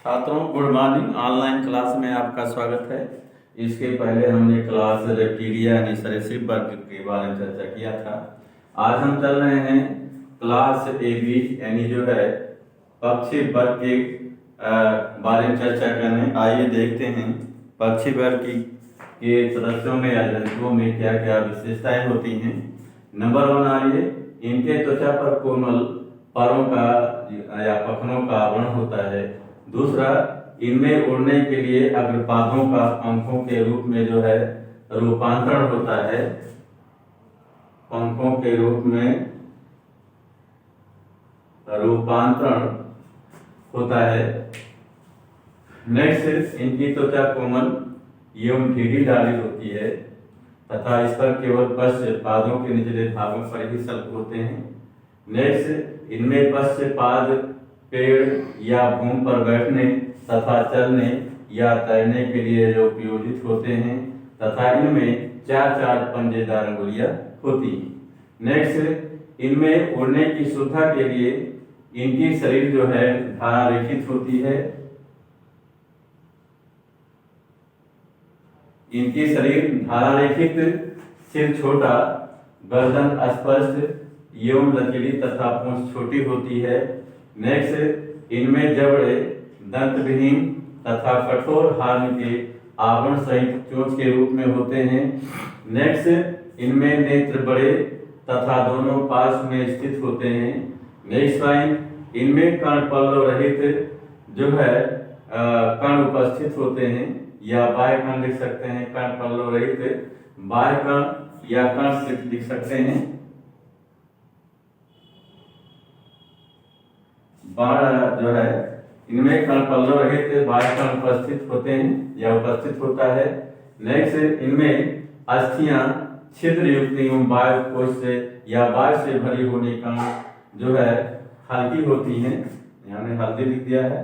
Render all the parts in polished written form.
छात्रों good morning. Online class में आपका स्वागत है। इसके पहले हमने क्लास रेप्टिलिया यानी सरीसृप वर्ग के बारे में चर्चा किया था। आज हम चल रहे हैं क्लास AB यानी जो है पक्षी वर्ग के बारे में चर्चा करने। आइए देखते हैं पक्षी वर्ग के सदस्यों में या जंतुओं में क्या क्या विशेषताएं होती हैं। नंबर 1 आइए, इनके त्वचा पर कोमल परों का या पखनों का आवरण होता है। दूसरा, इनमें उड़ने के लिए अग्रपादों का पंखों के रूप में जो है रूपांतरण होता है। पंखों के रूप में रूपांतरण होता है। नेक्स्ट, इनकी त्वचा कोमल एवं ढीली ढाली होती है तथा इस पर केवल पश्च पादों के निचले भागों पर ही सल्क होते हैं। नेक्स्ट, इनमें पश्च पाद पेड़ या भूमि पर बैठने तथा चलने या तैरने के लिए जो उपयोगित होते हैं तथा इनमें चार पंजेदार अंगुलियां होती हैं। नेक्स्ट, इनमें उड़ने की सुविधा के लिए इनकी शरीर जो है धारा रेखित होती है। इनकी शरीर धारा रेखित, सिर छोटा, गर्दन स्पष्ट एवं लचीली तथा पूंछ छोटी होती है। नेक्स्ट, इनमें जबड़े दंत विहीन तथा कठोर हार्न के आवरण सहित चोंच के रूप में होते हैं। नेक्स्ट, इनमें नेत्र बड़े तथा दोनों पार्श्व में स्थित होते हैं। नेक्स्ट पॉइंट, इनमें कर्ण पल्लव रहित जो है कर्ण उपस्थित होते हैं या बाह्य कर्ण लिख सकते हैं। कर्ण पल्लव रहित बाह्य कर्ण या कर्ण लिख सकते हैं। जो है इनमें कर्ण पल्लव रहित बाह्य कर्ण उपस्थित होते हैं या उपस्थित होता है। नेक्स्ट, इनमें अस्थियां छिद्र युक्त एवं वायु कोश से या वायु से भरी होने का जो है हल्की होती हैं। यहाँ ने हल्दी लिख दिया है,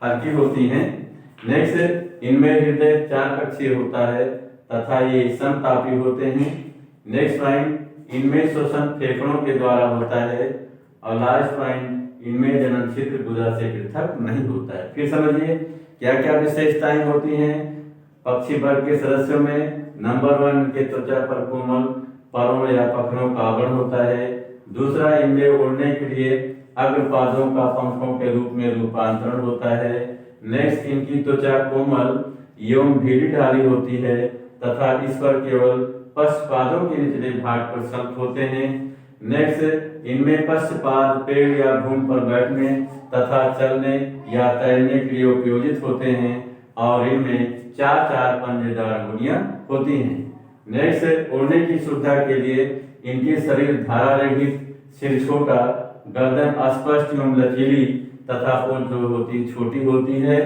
हल्की होती हैं। नेक्स्ट, इनमें हृदय 4 कक्षीय होता है तथा ये समतापी होते हैं। नेक्स्ट पॉइंट, इनमें श्वसन फेफड़ों के द्वारा होता है। और लास्ट पॉइंट, इनमें जनन क्षेत्र गुदा से पृथक नहीं होता है। फिर समझिए क्या क्या विशेषताएं होती हैं पक्षी वर्ग के सदस्यों में। नंबर 1, के त्वचा पर कोमल परों या पखनों का आवरण होता है। दूसरा, इनमें उड़ने के लिए अग्रपादों का पंखों के रूप में रूपांतरण होता है। नेक्स्ट, इनकी त्वचा कोमल एवं ढीली ढाली होती है तथा इस पर केवल पश्चपादों के निचले भाग पर सल्क होते हैं। नेक्स्ट, इनमें पश्चपाद पेड़ या भूमि पर बैठने तथा चलने या तैरने के लिए उपयोगित होते हैं और इनमें चार पंजेदार अंगुलियां होती हैं। नेक्स्ट, उड़ने की सुविधा के लिए इनके शरीर धारा रहित, सिर छोटा, गर्दन स्पष्ट एवं लचीली तथा पूंछ जो होती छोटी होती है।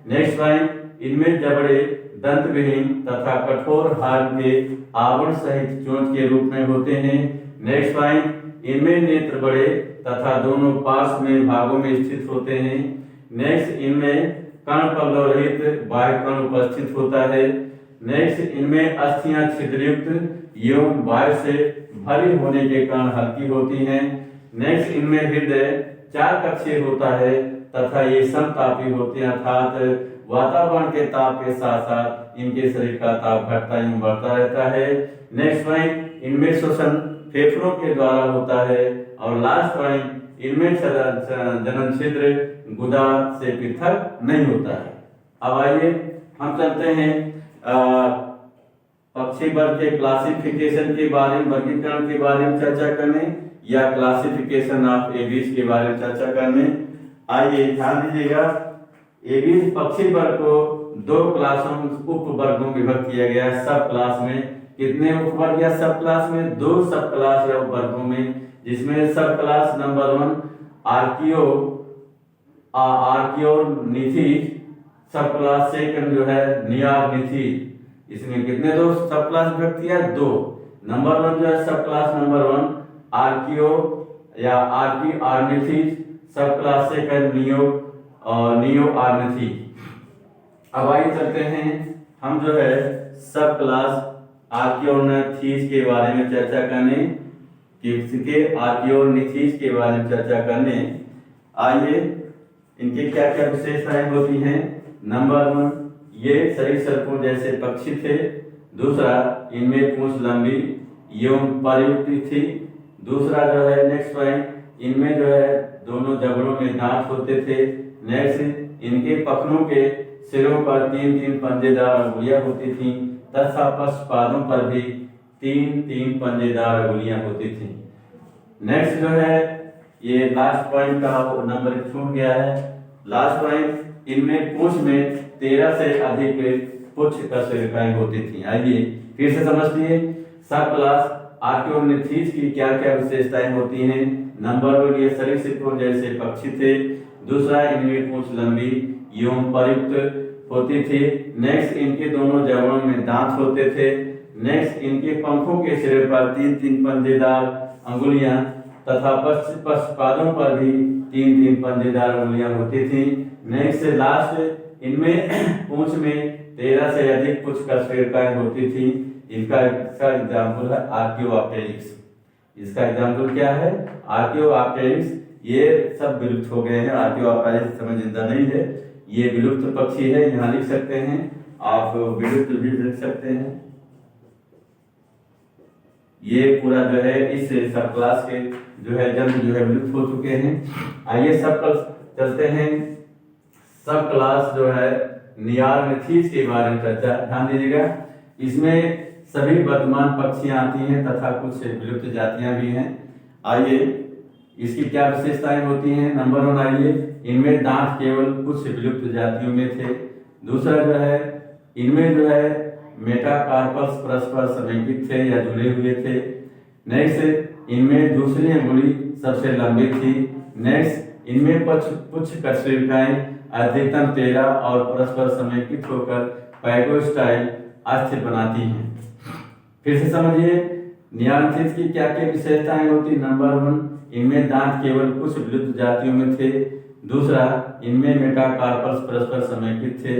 नेक्स्ट पॉइंट, इनमें जबड़े दंत विहीन तथा कठोर हार्न के आवरण सहित चोंच के रूप में होते हैं। नेक्स्ट पॉइंट, इनमें नेत्र बड़े तथा दोनों पार्श्व में भागों में स्थित होते हैं। नेक्स्ट, इनमें कर्ण पल्लव रहित बाह्य कर्ण उपस्थित होता है। नेक्स्ट, इनमें अस्थियां छिद्रयुक्त एवं वायु से भरी होने के कारण हल्की होती हैं। नेक्स्ट, इनमें हृदय 4 कक्षीय होता है तथा ये समतापी होते हैं, अर्थात वातावरण के ताप के साथ साथ इनके शरीर का ताप घटता एवं बढ़ता रहता है। नेक्स्ट पॉइंट, इनमें श्वसन फेफड़ों के द्वारा होता है। और लास्ट पॉइंट, इनमें जनन क्षेत्र गुदा से पृथक नहीं होता है। अब आइए हम चलते हैं पक्षी वर्ग के क्लासिफिकेशन के बारे में, वर्गीकरण के बारे में चर्चा करने या क्लासिफिकेशन ऑफ एबीज के बारे में चर्चा करने। आइए ध्यान दीजिएगा, एबीज पक्षी वर्ग को 2 क्लासों उप वर्गों में विभक्त किया गया है। सब क्लास में कितने उपवर्ग या सब क्लास में? 2 सब क्लास या उपवर्गों में, जिसमें सब क्लास नंबर 1 आर्कियोनिथीज, सब क्लास सेकंड जो है नियार्निथीज। इसमें कितने 2 सब क्लास विभक्त किया? 2। नंबर 1 जो है सब क्लास नंबर 1 आर्कियो या आर्निथीज, सब क्लास सेकंड नियो आर्निथीज। अब आइए चलते हैं हम जो है सब क्लास आर्कियोनिथीज के बारे में चर्चा करने, किसके? आर्कियोनिथीज के बारे में चर्चा करने। आइए इनके क्या क्या विशेषताएं होती हैं। नंबर 1, ये सरीसृपों जैसे पक्षी थे। दूसरा, इनमें पूंछ लंबी एवं प्रयुक्त थी। दूसरा जो है नेक्स्ट पॉइंट, इनमें जो है दोनों जबड़ों में दांत होते थे। नेक्स्ट, इनके पखनों के सिरों पर 3-3 पंजेदार अंगुलियां होती थीं तथा पश्चपादों पर भी 3-3 पंजेदार अंगुलियां होती थीं। नेक्स्ट जो है ये लास्ट पॉइंट का नंबर छूट गया है। लास्ट पॉइंट, इनमें पूंछ में 13 से अधिक पुच्छ कशेरुकाएं होती थी। आइए फिर से समझिए सब क्लास आर्कियोग्नाथिस की क्या क्या विशेषताएं होती हैं। नंबर 1, ये सरीसृपों जैसे पक्षी थे। दूसरा, इनमें पूंछ लंबी एवं प्रयुक्त होती थी। नेक्स्ट, इनके दोनों जबड़ों में दांत होते थे। नेक्स्ट, इनके पंखों के सिरे पर 3-3 पंजेदार अंगुलियां तथा पश्चपादों पर भी 3-3 पंजेदार अंगुलियां होती थी। नेक्स्ट लास्ट, इनमें पूंछ में 13 से अधिक पुच्छ कशेरुकाएं होती थी। इसका एग्जाम्पल है आर्कियोप्टेरिक्स। इसका एग्जाम्पल क्या है? आर्कियोप्टेरिक्स। ये सब विलुप्त हो गए हैं। आर्कियोप्टेरिक्स समय जिंदा नहीं है, ये विलुप्त पक्षी है। यहाँ लिख सकते हैं आप, विलुप्त भी लिख सकते हैं। ये पूरा जो है इस सब क्लास के जो है जन्म जो है विलुप्त हो चुके हैं। आइए सब क्लास चलते हैं। सब क्लास जो है नियार्गथिस के बारे में चर्चा, ध्यान दीजिएगा। इसमें सभी वर्तमान पक्षियां आती हैं तथा कुछ विलुप्त जातियां भी हैं। आइए इसकी क्या विशेषताएं होती हैं। नंबर 1, आइए इनमें दांत केवल कुछ विलुप्त जातियों में थे। दूसरा जो है इनमें जो है मेटाकार्पस परस्पर समेकित थे या जुड़े हुए थे। नेक्स्ट, इनमें दूसरी अंगुली सबसे लंबी थी। नेक्स्ट, इनमें पुच्छ कशेरुकाएं अधिकतम 13 और परस्पर समेकित होकर पैगोस्टाइल अस्थिर बनाती हैं। फिर से समझिए नियार्गथिस की क्या क्या विशेषताएं होती। नंबर 1, इनमें दांत केवल कुछ विलुप्त जातियों में थे। दूसरा, इनमें मेटाकार्पस परस्पर समेकित थे।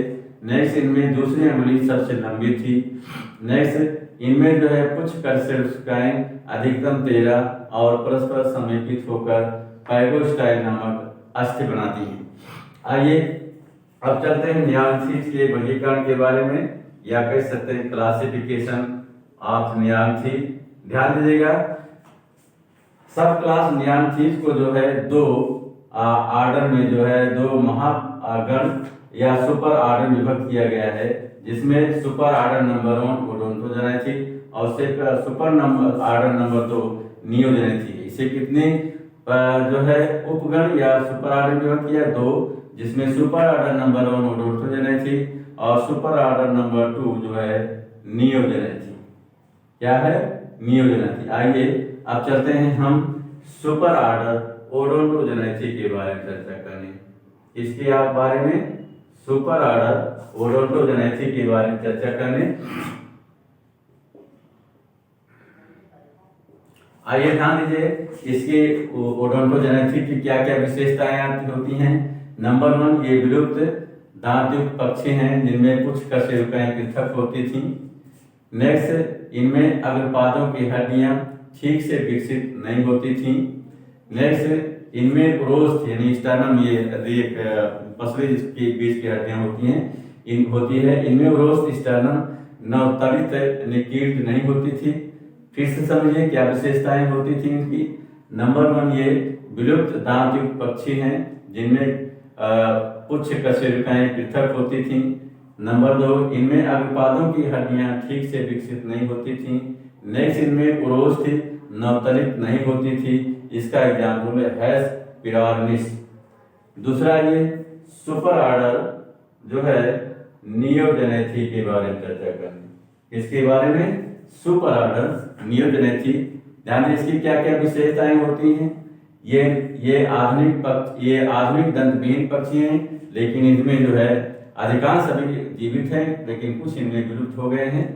नेक्स्ट, इनमें दूसरी अंगुली सबसे लंबी थी। नेक्स्ट, इनमें जो है पुच्छ कशेरुकाएं अधिकतम 13 और परस्पर समेकित होकर पैगोस्टाइल नामक अस्थि बनाती हैं। आइए अब चलते हैं नियार्गथिस के वर्गीकरण के बारे में, या कह सकते हैं क्लासिफिकेशन ऑफ नियार्गथिस। ध्यान दीजिएगा, सब क्लास नियार्गथिस को जो है 2 आर्डर में जो है 2 महागण या सुपर आर्डर विभक्त किया गया है, जिसमें सुपर आर्डर नंबर 1 ओडोंटोजेनेटी और सुपर आर्डर नंबर 2 नियोजेनेटी। इसे कितने जो है उपगण या सुपर आर्डर विभक्त किया? 2, जिसमें सुपर आर्डर नंबर 1 ओडोंटोजेनेटी और सुपर आर्डर नंबर 2 जो है नियोजेनेटी। क्या है? नियोजेनेटी। आइए अब चलते हैं हम सुपर आर्डर ओडोंटोजेनेटी के बारे में चर्चा करने। इसके आप बारे में सुपर आर्डर ओडोंटोजेनेटी के बारे में चर्चा करने। आइए ध्यान दीजिए, इसके ओडोंटोजेनेटी की क्या क्या विशेषताएं होती हैं। नंबर 1, ये विलुप्त दांतयुक्त पक्षी हैं जिनमें कुछ कशेरुकाएं पृथक होती थी। नेक्स्ट, इनमें अग्रपादों की हड्डियां ठीक से विकसित नहीं होती थी। नेक्स्ट, इनमें उरोस्थ यानी स्टर्नम, ये पसली के बीच की हड्डियां होती हैं, इनमें उरोस्थ स्टर्नम नवतलित निकीर्त नहीं होती थी। फिर से समझिए क्या विशेषताएं होती थी इनकी। नंबर 1, ये विलुप्त दांतयुक्त पक्षी हैं जिनमें पुच्छ कशेरुकाएं पृथक होती थी। नंबर 2, इनमें अग्रपादों की हड्डियां ठीक से विकसित नहीं होती थी। नेक्स्ट, इनमें उरोस्थ नवतलित नहीं होती थी। इसका एग्जाम्पल है हैस पिरार्निस। दूसरा, ये सुपर आर्डर जो है नियोजेनेटी के बारे में चर्चा करनी। इसके बारे में सुपर आर्डर नियोजेनेटी, ध्यान दें इसकी क्या क्या विशेषताएं होती हैं। ये आधुनिक दंतविहीन पक्षी हैं, लेकिन इनमें जो है अधिकांश सभी जीवित हैं, लेकिन कुछ इनमें विलुप्त हो गए हैं।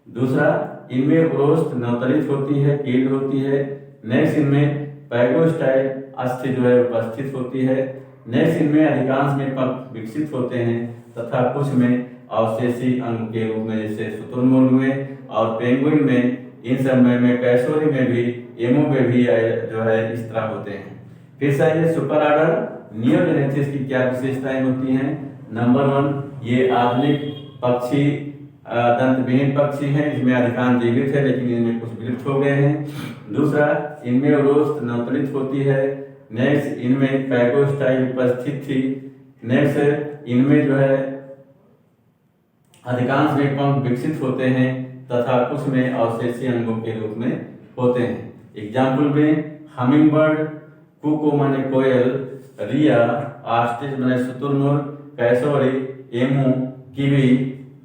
दूसरा, इनमें उरोस्थ नवतलित होती है, कील होती है। नेक्स्ट, इनमें पैगोस्टाइल अस्थि जो है उपस्थित होती है। नेक्स्ट, इनमें अधिकांश में पंख विकसित होते हैं तथा कुछ में अवशेषी अंग के रूप में, जैसे शुतुरमुर्ग में और पेंगुइन में, इन सब में कैसोरी में भी, एमो में भी जो है इस तरह होते हैं। फिर से ये सुपर ऑर्डर नियोजेनेसिस की क्या विशेषताएं होती हैं। नंबर 1, ये आधुनिक पक्षी दंतविहीन पक्षी हैं, इसमें अधिकांश जीवित है लेकिन इनमें कुछ विलुप्त हो गए हैं। दूसरा, इनमें रोस्ट नवतरित होती है। नेक्स्ट, इनमें पैगोस्टाइल उपस्थित थी। नेक्स्ट, इनमें जो है अधिकांश में पंख विकसित होते हैं तथा कुछ में अवशेषीय अंगों के रूप में होते हैं। एग्जाम्पल में हमिंग बर्ड, कुको माने कोयल, रिया, ऑस्ट्रिच माने शुतुरमुर्ग, कैसोरी, एमू, किवी,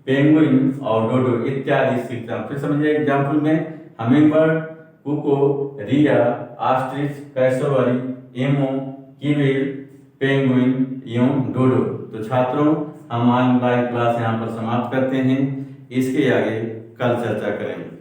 पेंगुइन और डोडो इत्यादि सीखता हूँ। फिर समझिए एग्जाम्पल में हमिंग बर्ड, कुको, रिया, ऑस्ट्रिच, कैसोरी, एमू, किवी, पेंगुइन एवं डोडो। तो छात्रों, हम ऑनलाइन क्लास यहाँ पर समाप्त करते हैं। इसके आगे कल चर्चा करेंगे।